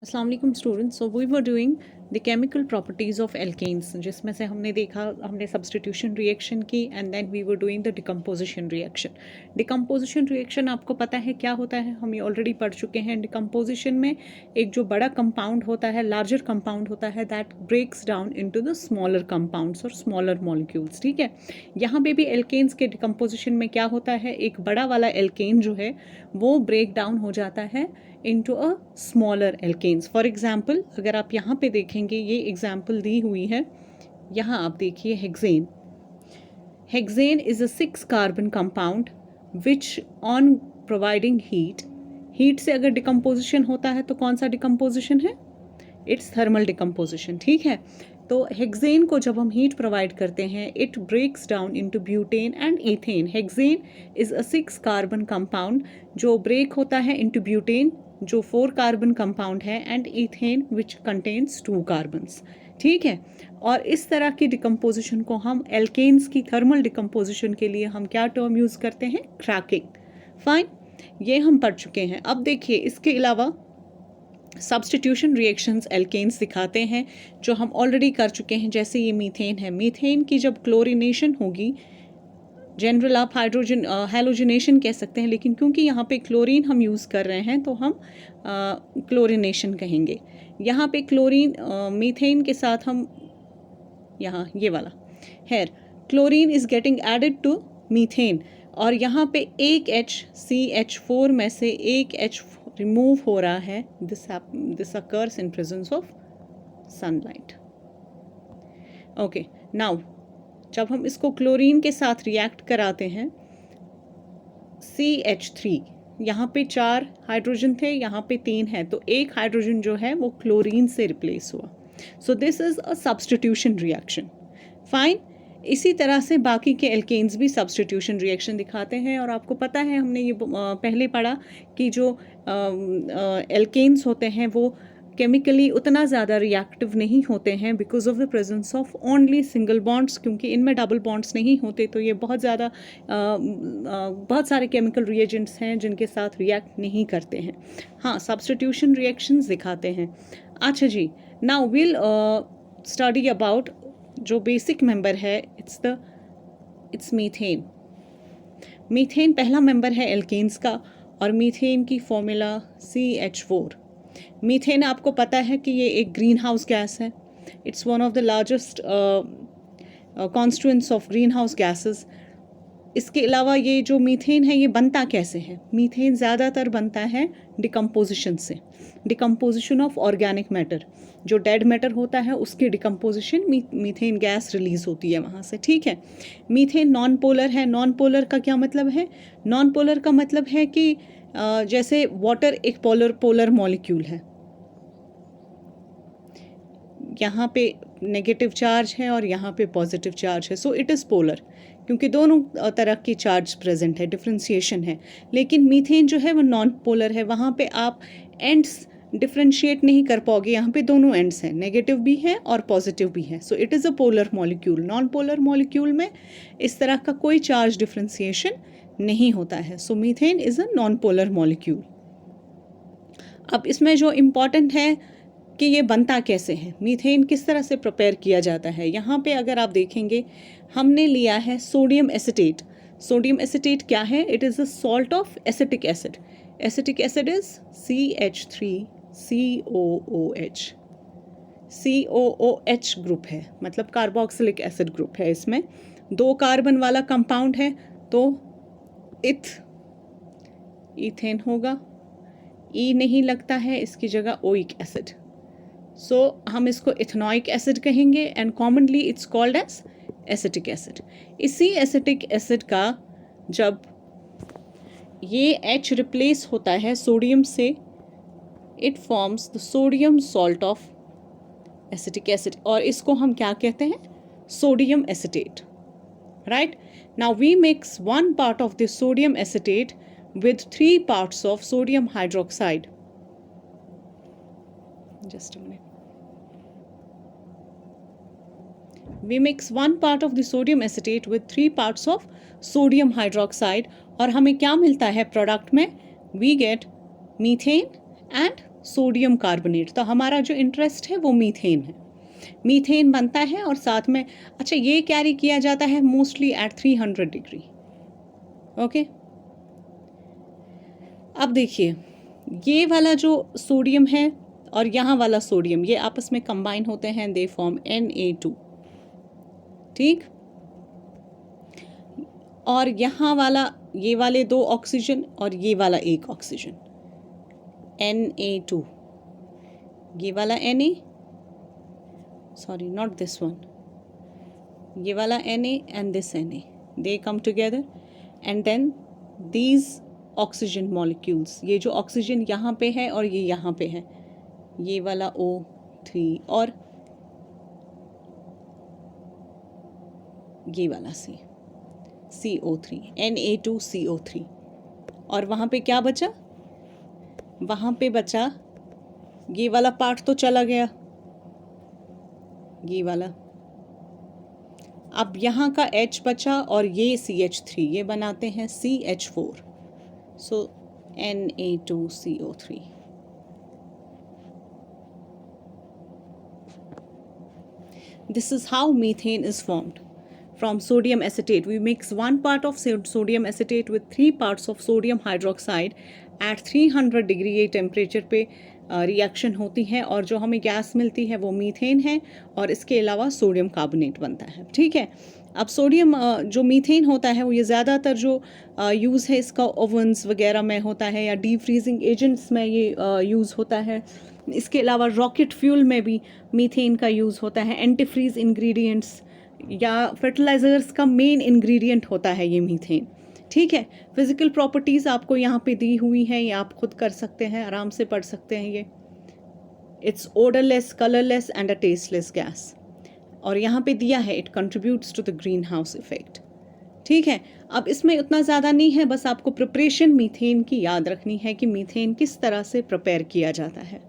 अस्सलाम वालेकुम students. So we were doing the chemical properties of alkanes, जिसमें से हमने देखा, हमने सब्स्टिट्यूशन रिएक्शन की and then we were doing the decomposition reaction. Decomposition reaction आपको पता है क्या होता है, हम ये ऑलरेडी पढ़ चुके हैं। डिकम्पोजिशन में एक जो बड़ा कंपाउंड होता है, लार्जर कंपाउंड होता है, that breaks down into the smaller compounds और स्मॉलर मॉलिक्यूल्स। ठीक है, यहाँ पे भी एल्केन्स के डिकम्पोजिशन में क्या होता है, एक बड़ा वाला एल्केन जो है वो ब्रेक डाउन हो जाता है into a smaller alkanes. For example अगर आप यहाँ पे देखेंगे, ये एग्जाम्पल दी हुई है, यहाँ आप देखिए hexane. Hexane is a 6 carbon compound which on providing heat से अगर डिकम्पोजिशन होता है तो कौन सा डिकम्पोजिशन है, इट्स थर्मल डिकम्पोजिशन। ठीक है, तो हेक्सेन को जब हम हीट प्रोवाइड करते हैं, it breaks down into butane and ethane. Hexane is a 6 carbon compound जो ब्रेक होता है इनटू ब्यूटेन जो 4 कार्बन कंपाउंड है and ethane which contains 2 carbons. ठीक है, और इस तरह की डिकम्पोजिशन को हम एल्केन्स की थर्मल डिकम्पोजिशन के लिए हम क्या टर्म यूज़ करते हैं, क्रैकिंग। फाइन, ये हम पढ़ चुके हैं। अब देखिए इसके अलावा सब्स्टिट्यूशन रिएक्शंस एल्केन्स दिखाते हैं जो हम ऑलरेडी कर चुके हैं, जैसे ये मीथेन है। मीथेन की जब क्लोरिनेशन होगी, जनरल आप हाइड्रोजन हैलोजिनेशन कह सकते हैं, लेकिन क्योंकि यहाँ पे क्लोरीन हम यूज़ कर रहे हैं तो हम क्लोरिनेशन कहेंगे। यहाँ पे क्लोरीन मीथेन के साथ हम यहाँ ये वाला here chlorine is getting added to methane, और यहाँ पे एक CH4 में से एक H रिमूव हो रहा है। This occurs in presence of sunlight. Okay, now जब हम इसको क्लोरीन के साथ रिएक्ट कराते हैं, CH3, यहाँ पे 4 हाइड्रोजन थे, यहाँ पे 3 है, तो एक हाइड्रोजन जो है वो क्लोरीन से रिप्लेस हुआ। So this is a substitution reaction. Fine, इसी तरह से बाकी के एल्केन्स भी सब्स्टिट्यूशन रिएक्शन दिखाते हैं। और आपको पता है, हमने ये पहले पढ़ा कि जो एल्केन्स होते हैं वो केमिकली उतना ज़्यादा रिएक्टिव नहीं होते हैं because of the presence of only single bonds. क्योंकि इनमें डबल बॉन्ड्स नहीं होते, तो ये बहुत ज़्यादा बहुत सारे केमिकल रिएजेंट्स हैं जिनके साथ रिएक्ट नहीं करते हैं। हाँ, सब्स्टिट्यूशन रिएक्शंस दिखाते हैं। अच्छा जी, नाउ विल स्टडी अबाउट जो बेसिक मेंबर है, इट्स मीथेन। मीथेन पहला मेंबर है एल्केन्स का, और मीथेन की फॉर्मूला CH4। मीथेन आपको पता है कि ये एक ग्रीन हाउस गैस है। It's one of the largest constituents of green house gases. इसके अलावा ये जो मीथेन है ये बनता कैसे है, मीथेन ज़्यादातर बनता है डिकम्पोजिशन से, डिकम्पोजिशन ऑफ ऑर्गेनिक मैटर। जो डेड मैटर होता है उसकी डिकम्पोजिशन मीथेन गैस रिलीज होती है वहाँ से। ठीक है, मीथेन नॉन पोलर है। नॉन पोलर का क्या मतलब है, नॉन पोलर का मतलब है कि जैसे वाटर एक पोलर मॉलिक्यूल है, यहाँ पे नेगेटिव चार्ज है और यहाँ पे पॉजिटिव चार्ज है, सो इट इज़ पोलर, क्योंकि दोनों तरह की चार्ज प्रेजेंट है, डिफ्रेंशिएशन है। लेकिन मीथेन जो है वो नॉन पोलर है, वहाँ पे आप एंड्स डिफ्रेंशिएट नहीं कर पाओगे, यहाँ पे दोनों एंड्स हैं, नेगेटिव भी है और पॉजिटिव भी है, so it is a polar molecule. Non polar molecule में इस तरह का कोई चार्ज डिफ्रेंशिएशन नहीं होता है, so methane is a non polar molecule. अब इसमें जो इम्पॉर्टेंट है कि ये बनता कैसे है, मीथेन किस तरह से प्रिपेयर किया जाता है। यहाँ पे अगर आप देखेंगे, हमने लिया है सोडियम एसीटेट। सोडियम एसीटेट क्या है, it is a salt of acetic acid. Acetic acid is CH3COOH। COOH group है, मतलब कार्बोक्सिलिक एसिड ग्रुप है। इसमें 2 कार्बन वाला कंपाउंड है, तो ईथेन होगा। ई नहीं लगता है, इसकी जगह ओइक एसिड, सो हम इसको इथेनॉइक एसिड कहेंगे and commonly it's called as acetic acid. इसी एसिटिक एसिड का जब ये H रिप्लेस होता है सोडियम से, it forms the sodium salt of acetic acid, और इसको हम क्या कहते हैं, sodium acetate. Right, now we mix 1 part of the sodium acetate with 3 parts of sodium hydroxide. Just a minute. We mix 1 part of the sodium acetate with 3 parts of sodium hydroxide, और हमें क्या मिलता है product में, we get methane and sodium carbonate. तो हमारा जो interest है वो मीथेन है, मीथेन बनता है और साथ में अच्छा ये कैरी किया जाता है मोस्टली एट 300 डिग्री। ओके, अब देखिए ये वाला जो सोडियम है और यहाँ वाला सोडियम ये आपस में कंबाइन होते हैं, दे फॉर्म Na2, ठीक। और यहाँ वाला ये वाले 2 ऑक्सीजन और ये वाला 1 ऑक्सीजन, Na2, ये वाला Na, sorry not this one, ये वाला Na and this Na, they come together and then these oxygen molecules, ये जो ऑक्सीजन यहाँ पे है और ये यहाँ पे है, ये वाला O3 और ये वाला CO3, Na2CO3। और वहाँ पे क्या बचा, वहाँ पे बचा ये वाला पार्ट तो चला गया, ये वाला। अब यहाँ का H बचा और ये CH3, ये बनाते हैं CH4, so Na2CO3। This is how methane is formed from sodium acetate. We mix 1 part of sodium acetate with 3 parts of sodium hydroxide at 300 degree ये टेम्परेचर पे रिएक्शन होती है और जो हमें गैस मिलती है वो मीथेन है और इसके अलावा सोडियम कार्बोनेट बनता है, ठीक है। अब सोडियम जो मीथेन होता है वो ये ज़्यादातर जो यूज़ है इसका ओवन्स वगैरह में होता है या डीप फ्रीजिंग एजेंट्स में ये यूज़ होता है। इसके अलावा रॉकेट फ्यूल में भी मीथेन का यूज़ होता है, एंटीफ्रीज इंग्रेडिएंट्स या फर्टिलाइज़र्स का मेन इंग्रेडिएंट होता है ये मीथेन, ठीक है। फिजिकल प्रॉपर्टीज़ आपको यहाँ पे दी हुई हैं, ये आप खुद कर सकते हैं, आराम से पढ़ सकते हैं ये। It's odourless, colourless and a tasteless gas. और यहाँ पे दिया है it contributes to the greenhouse effect, ठीक है। अब इसमें उतना ज़्यादा नहीं है, बस आपको प्रिपरेशन मीथेन की याद रखनी है कि मीथेन किस तरह से प्रिपेयर किया जाता है।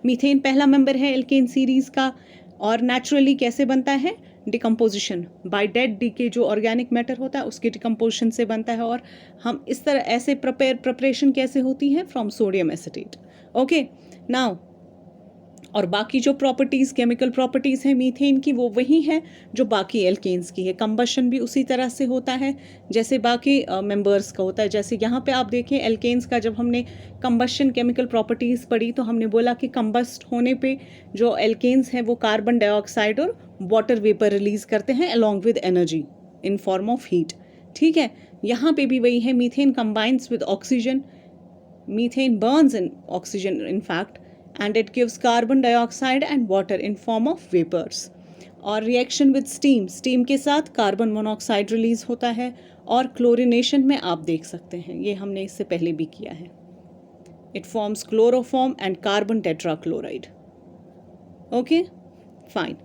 मीथेन पहला मेंबर है एल्केन सीरीज़ का और नेचुरली कैसे बनता है, डिकम्पोजिशन बाय डेड डीके, जो ऑर्गेनिक मैटर होता है उसकी डिकम्पोजिशन से बनता है। और हम इस तरह ऐसे प्रिपरेशन कैसे होती है, from sodium acetate, okay. Now और बाकी जो प्रॉपर्टीज़, केमिकल प्रॉपर्टीज़ हैं मीथेन की, वो वही है जो बाकी एल्केन्स की है। कंबशन भी उसी तरह से होता है जैसे बाकी मेंबर्स का होता है। जैसे यहाँ पे आप देखें एल्केन्स का, जब हमने कंबशन केमिकल प्रॉपर्टीज़ पढ़ी तो हमने बोला कि कंबस्ट होने पे जो एल्केन्स हैं वो कार्बन डाइऑक्साइड और वाटर वेपर रिलीज़ करते हैं along with energy in form of heat, ठीक है। यहाँ पे भी वही है, methane combines with oxygen, methane Burns in oxygen in fact, and it gives carbon dioxide and water in form of vapors। और रिएक्शन विद स्टीम, स्टीम के साथ कार्बन मोनोऑक्साइड रिलीज होता है। और क्लोरिनेशन में आप देख सकते हैं, ये हमने इससे पहले भी किया है, it forms chloroform and carbon tetrachloride, okay fine.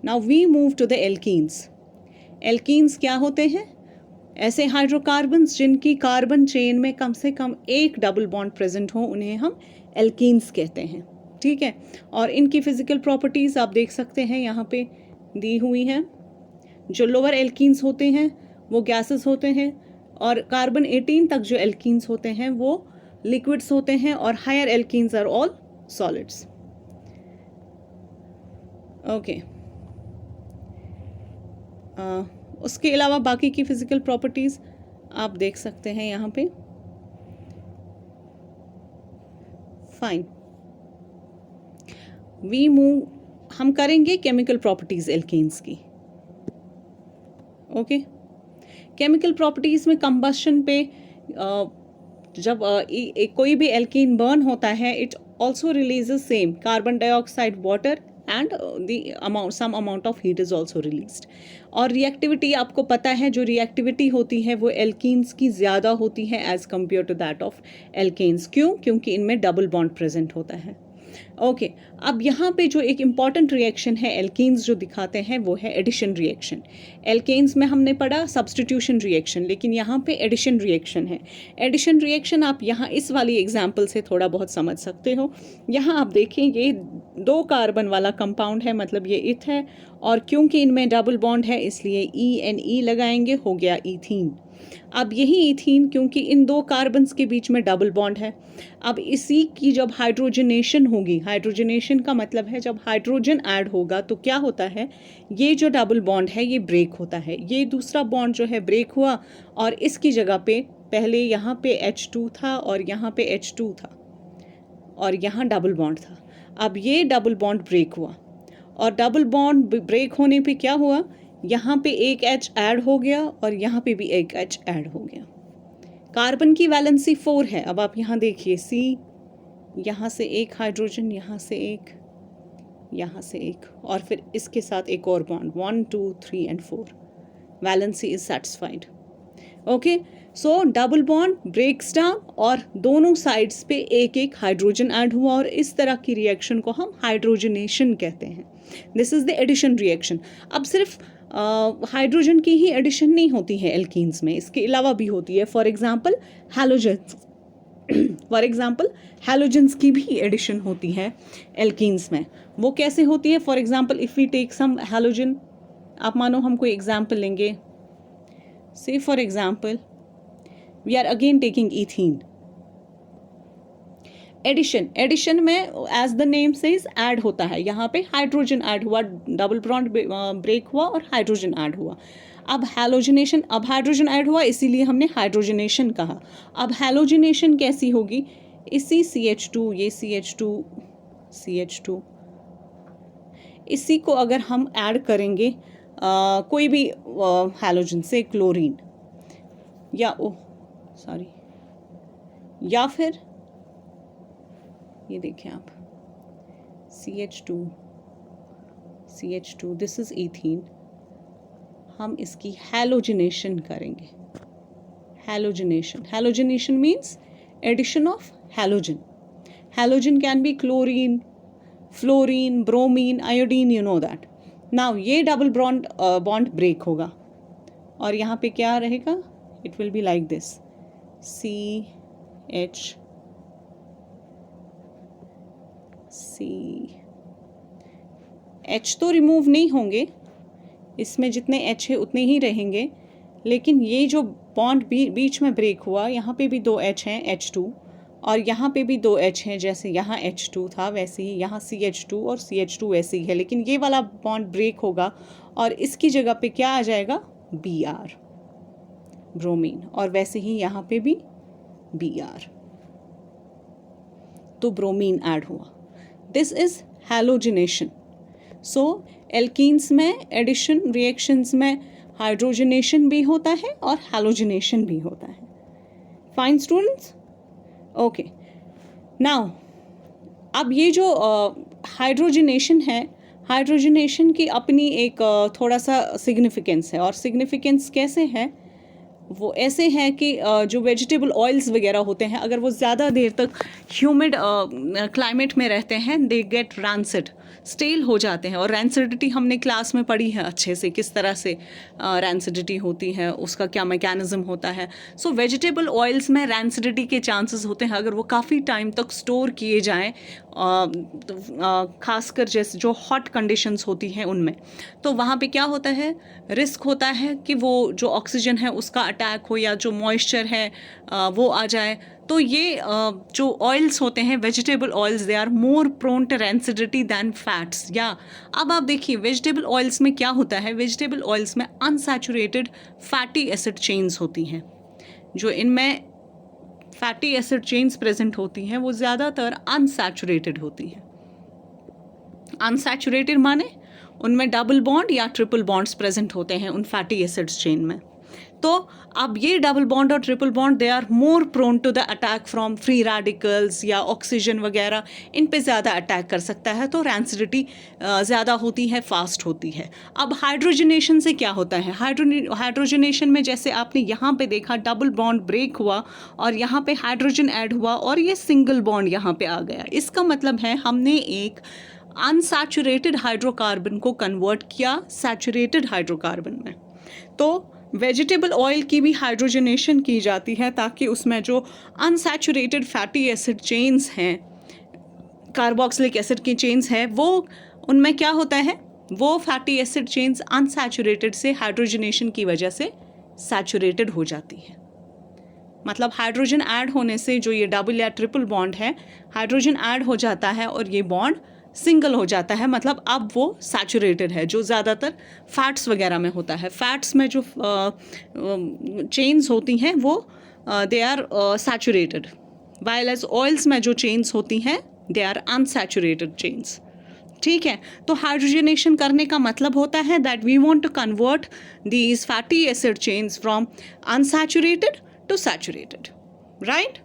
Now we move to the alkenes. Alkenes क्या होते हैं, ऐसे हाइड्रोकार्बन्स जिनकी कार्बन चेन में कम से कम एक डबल बॉन्ड प्रेजेंट हो, उन्हें हम एल्कीन्स कहते हैं, ठीक है। और इनकी फिजिकल प्रॉपर्टीज़ आप देख सकते हैं यहाँ पे दी हुई हैं। जो लोअर एल्कीन्स होते हैं वो गैसेस होते हैं और कार्बन 18 तक जो एल्कीन्स होते हैं वो लिक्विड्स होते हैं और higher alkenes are all solids, okay. उसके अलावा बाकी की फिजिकल प्रॉपर्टीज़ आप देख सकते हैं यहाँ पे, फाइन। वी मूव, हम करेंगे केमिकल प्रॉपर्टीज़ एल्केन्स की, ओके। केमिकल प्रॉपर्टीज़ में कंबशन पे जब कोई भी एल्कीन बर्न होता है, it also releases same carbon dioxide, water and some amount of heat is also released. और रिएक्टिविटी आपको पता है, जो रिएक्टिविटी होती है वो एल्कीन्स की ज़्यादा होती है as compare to that of alkanes. क्यों? क्योंकि इनमें डबल बॉन्ड प्रेजेंट होता है, ओके। अब यहाँ पे जो एक इम्पॉर्टेंट रिएक्शन है एल्केन्स जो दिखाते हैं वो है एडिशन रिएक्शन। एल्केन्स में हमने पढ़ा सब्स्टिट्यूशन रिएक्शन, लेकिन यहाँ पे एडिशन रिएक्शन है। एडिशन रिएक्शन आप यहाँ इस वाली एग्जाम्पल से थोड़ा बहुत समझ सकते हो। यहाँ आप देखें, ये 2 कार्बन वाला कंपाउंड है, मतलब ये इथ है, और क्योंकि इनमें डबल बॉन्ड है इसलिए E N E लगाएंगे, हो गया ईथीन। अब यही इथीन, क्योंकि इन दो कार्बन्स के बीच में डबल बॉन्ड है, अब इसी की जब हाइड्रोजनेशन होगी, हाइड्रोजनेशन का मतलब है जब हाइड्रोजन ऐड होगा तो क्या होता है, ये जो डबल बॉन्ड है ये ब्रेक होता है, ये दूसरा बॉन्ड जो है ब्रेक हुआ और इसकी जगह पे पहले यहाँ पे H2 था और यहाँ पे H2 था और यहाँ डबल बॉन्ड था। अब ये डबल बॉन्ड ब्रेक हुआ और डबल बॉन्ड ब्रेक होने पे क्या हुआ, यहाँ पे एक H ऐड हो गया और यहाँ पे भी एक H ऐड हो गया। कार्बन की वैलेंसी 4 है। अब आप यहाँ देखिए C, यहाँ से एक हाइड्रोजन, यहाँ से एक, यहाँ से एक, और फिर इसके साथ एक और bond 1 2 3 and 4, valency is satisfied. Okay, so double bond breaks down और दोनों साइड्स पे एक एक हाइड्रोजन ऐड हुआ और इस तरह की रिएक्शन को हम हाइड्रोजनेशन कहते हैं। This is the addition reaction. अब सिर्फ हाइड्रोजन की ही एडिशन नहीं होती है एल्कीन्स में, इसके अलावा भी होती है। फॉर एग्जांपल हैलोजेंस की भी एडिशन होती है एल्कीन्स में। वो कैसे होती है? For example if we take some halogen, आप मानो हम कोई एग्जांपल लेंगे, say for example we are again taking ethene. Addition में as the name says add होता है, यहाँ पे हाइड्रोजन ऐड हुआ, डबल बॉन्ड ब्रेक हुआ और हाइड्रोजन ऐड हुआ। अब हैलोजनेशन, अब हाइड्रोजन ऐड हुआ इसीलिए हमने हाइड्रोजनेशन कहा। अब हैलोजनेशन कैसी होगी? इसी CH2, ये CH2 इसी को अगर हम ऐड करेंगे कोई भी हैलोजन से, क्लोरीन या फिर ये देखें आप CH2, दिस इज इथीन, हम इसकी हैलोजनेशन करेंगे। Halogenation means addition of halogen. Halogen can be chlorine, fluorine, bromine, iodine, you know that. Now ये डबल बॉन्ड ब्रेक होगा और यहाँ पे क्या रहेगा? It will be like this, H तो रिमूव नहीं होंगे, इसमें जितने H है उतने ही रहेंगे, लेकिन ये जो बॉन्ड बीच में ब्रेक हुआ, यहाँ पे भी 2 H हैं, H2, और यहाँ पे भी 2 H हैं, जैसे यहाँ H2 था वैसे ही यहाँ CH2 और CH2 वैसे ही है, लेकिन ये वाला बॉन्ड ब्रेक होगा और इसकी जगह पे क्या आ जाएगा? Br, ब्रोमीन, और वैसे ही यहाँ पे भी Br, तो ब्रोमीन ऐड हुआ। This is halogenation. So alkenes में एडिशन रिएक्शंस में हाइड्रोजनेशन भी होता है और हैलोजनेशन भी होता है। Fine students? ओके, नाउ अब ये जो हाइड्रोजनेशन है, हाइड्रोजनेशन की अपनी एक थोड़ा सा सिग्निफिकेंस है, और सिग्निफिकेंस कैसे है? वो ऐसे है कि जो वेजिटेबल ऑयल्स वगैरह होते हैं, अगर वो ज़्यादा देर तक ह्यूमिड क्लाइमेट में रहते हैं, दे गेट रैंसिड, स्टेल हो जाते हैं। और रैंसिडिटी हमने क्लास में पढ़ी है अच्छे से, किस तरह से रैंसिडिटी होती है, उसका क्या मैकेनिज्म होता है। सो वेजिटेबल ऑयल्स में रैंसिडिटी के चांसेस होते हैं अगर वो काफ़ी टाइम तक स्टोर किए जाएँ, खासकर जैसे जो हॉट कंडीशंस होती हैं उनमें, तो वहाँ पे क्या होता है? रिस्क होता है कि वो जो ऑक्सीजन है उसका अटैक हो या जो मॉइस्चर है वो आ जाए। तो ये जो ऑयल्स होते हैं, vegetable oils, they are more prone to rancidity than fats. या अब आप देखिए वेजिटेबल ऑयल्स में क्या होता है, वेजिटेबल ऑयल्स में अनसैचुरेटेड फैटी एसिड चेन्स होती हैं। जो इनमें फैटी एसिड चेन्स प्रेजेंट होती हैं वो ज़्यादातर अनसैचुरेटेड होती हैं। अनसैचुरेटेड माने उनमें डबल बॉन्ड या ट्रिपल बॉन्ड्स प्रेजेंट होते हैं उन फैटी एसिड्स चेन में। तो अब ये डबल बॉन्ड और triple bond, they are more prone to the attack from free radicals या ऑक्सीजन वगैरह, इन पे ज़्यादा अटैक कर सकता है, तो रैंसिडिटी ज़्यादा होती है, फास्ट होती है। अब हाइड्रोजनेशन से क्या होता है? हाइड्रोजनेशन में जैसे आपने यहाँ पे देखा, डबल बॉन्ड ब्रेक हुआ और यहाँ पे हाइड्रोजन ऐड हुआ और ये सिंगल बॉन्ड यहाँ पे आ गया। इसका मतलब है हमने एक अनसैचुरेटेड हाइड्रोकार्बन को कन्वर्ट किया सैचुरेटेड हाइड्रोकार्बन में। तो वेजिटेबल ऑयल की भी हाइड्रोजनेशन की जाती है ताकि उसमें जो अनसैचुरेटेड फैटी एसिड चेन्स हैं, कार्बोक्सिलिक एसिड की चेन्स हैं, वो उनमें क्या होता है, वो फैटी एसिड चेन्स अनसैचुरेटेड से हाइड्रोजनेशन की वजह से सैचुरेटेड हो जाती है। मतलब हाइड्रोजन ऐड होने से जो ये डबल या ट्रिपल बॉन्ड है, हाइड्रोजन ऐड हो जाता है और ये बॉन्ड सिंगल हो जाता है, मतलब अब वो सैचुरेटेड है, जो ज़्यादातर फैट्स वगैरह में होता है। फैट्स में जो चेन्स होती हैं वो they are saturated, while as oils में जो चेन्स होती हैं दे आर अनसैचुरेटेड चेन्स। ठीक है, तो हाइड्रोजनेशन करने का मतलब होता है that we want to convert these fatty acid chains from unsaturated to saturated, right.